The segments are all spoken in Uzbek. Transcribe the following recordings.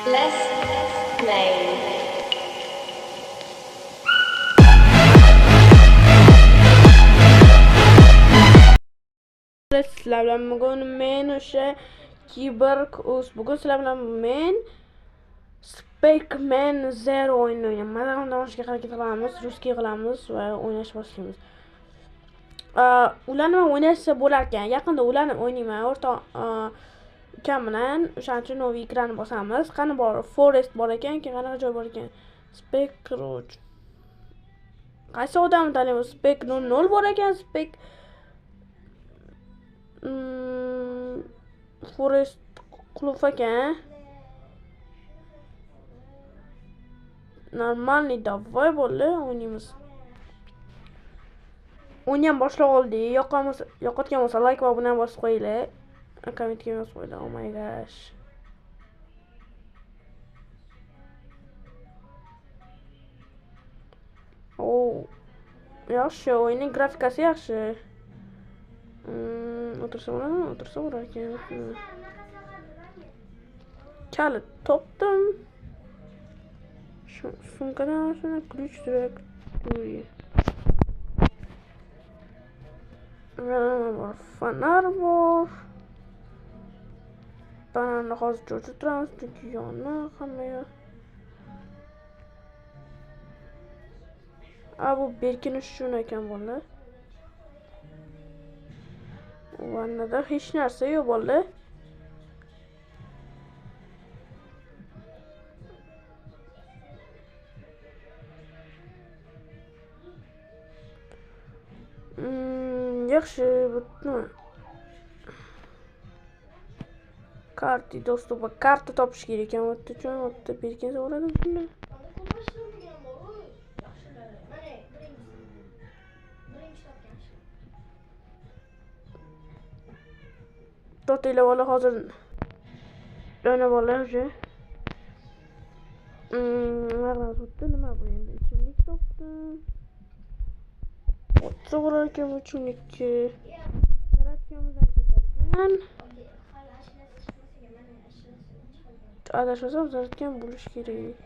Let's play. Sizlar bilan bugun men o'sha Kiborg bugun sizlar bilan men Spaceman Zero o'yinini o'ynayman. Mazamni harakat qilamiz, ruskiy qilamiz va o'ynashni boshlaymiz. Ularni o'ynashsa bo'lar ekan. Yaqinda ularni o'ynayman. O'rtoq ukam bilan o'shaning uchun novi ekranni bosamiz. Qani bor? Forest bor ekan, qanaqa joy bor ekan? Spec qaysi odamni tanlaymiz? Spec 0 bor ekan, Spec Forest qulf ekan. Normalniy davvoy bo'ldi, o'ynaymiz. O'ynayam boshlab oldik. Yoqayotgan bo'lsa like va obuna bosib qo'yinglar. Kommentga yozib qo'yinglar. Oh my gosh. Yaxshi, o'yinning grafikasi yaxshi. O'tirsa bo'lar ekan. Kalit topdim. Sumkadan shuni ключ direktory. Fanar bor. Bananni hozir o'chirtiramiz, chunki yonni hamma. Bu berkinish uchun ekan bolalar. Vannada hech narsa yo'q bolalar. Yaxshi, butni karti dostupa karta topish kerak ekan. O'tda uchun o'tda berkinsa bo'ladimi shunda? To'tila bola hozir o'ynab olamiz. Nima bu endi? Ichimlik topdim. O'tsa bo'lar ekan ichimlikka. Zaratkamizdan ketarkan. Adashmasam zaratkan bo'lish kerak.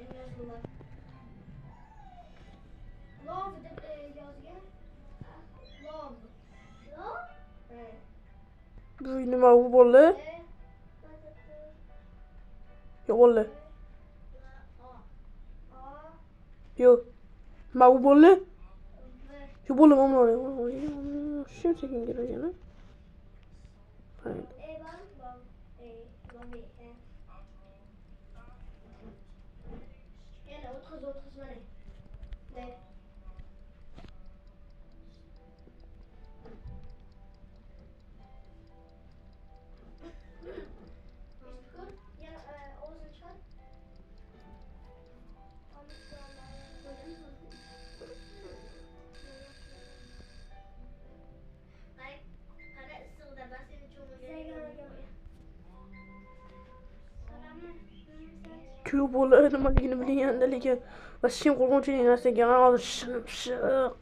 Bu nima u bo'ldi? Yo'q bo'ldi. Yo'q. Nima u bo'ldi? Yo'q bo'ldi, mana. Shuncha sekin kelgan. Kuyov bola nimaligini bilganda lekin vashim qo'rqinchli narsaga hozir shinib-shiq.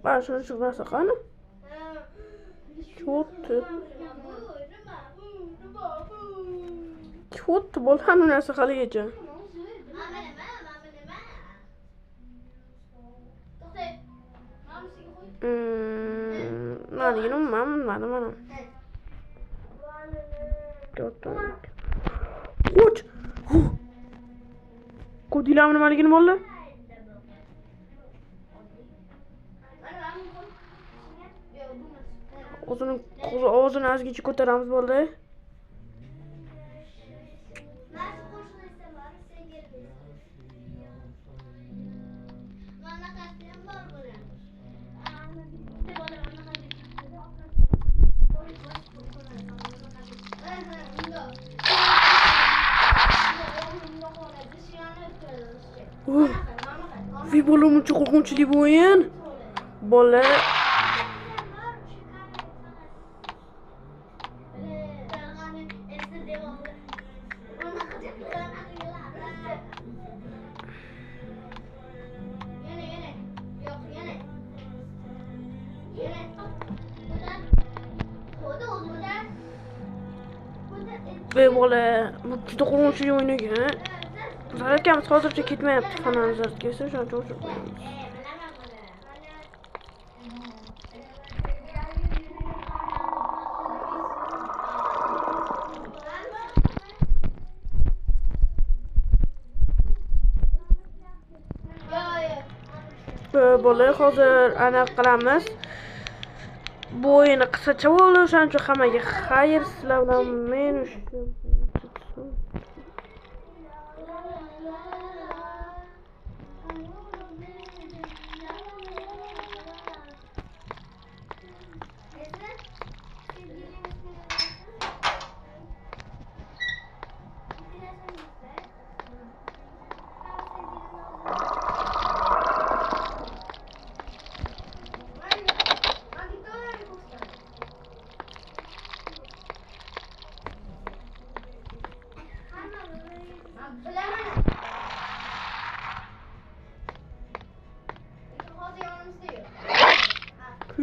Bana şunu çıkmasa kanı. Kötü bol hanım neresi kalı geçen. Nani yine mana. Kötü. Uç. Kodilam nimaligini bo'ldi? O'zini azgicha ko'taramiz bo'ldi. Vi bola muncha qo'rqinchli bu o'yin. Bola bola bu juda qo'rqinchli o'yin ekan. Zaryadkamiz hozircha ketmayapti. Xonani zaryad kelsa o'shaning uchun o'chirib qo'yamiz. Bola hozir aniq qilamiz. Bu o'yinni qisqacha bo'ldi, o'shaning uchun hammaga xayr. Sizlar bilan men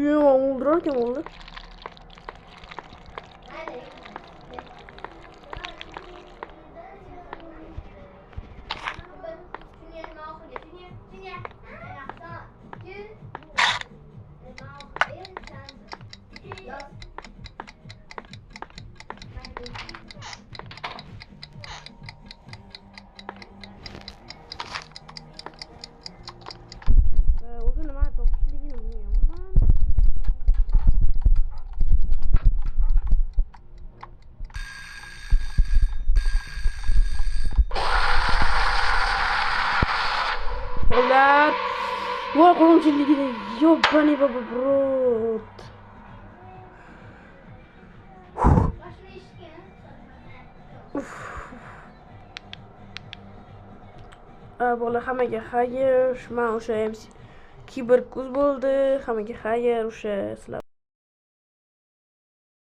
Yo, o'ldirarkan bo'ldi. O'zi nima topishligini bilmayman. Ular voy qo'rqinchligida yo'bani baba brot. Bola hammaga xayr. Men o'sha MC kiberkuz bo'ldi. Hammaga xayr. O'sha sizlar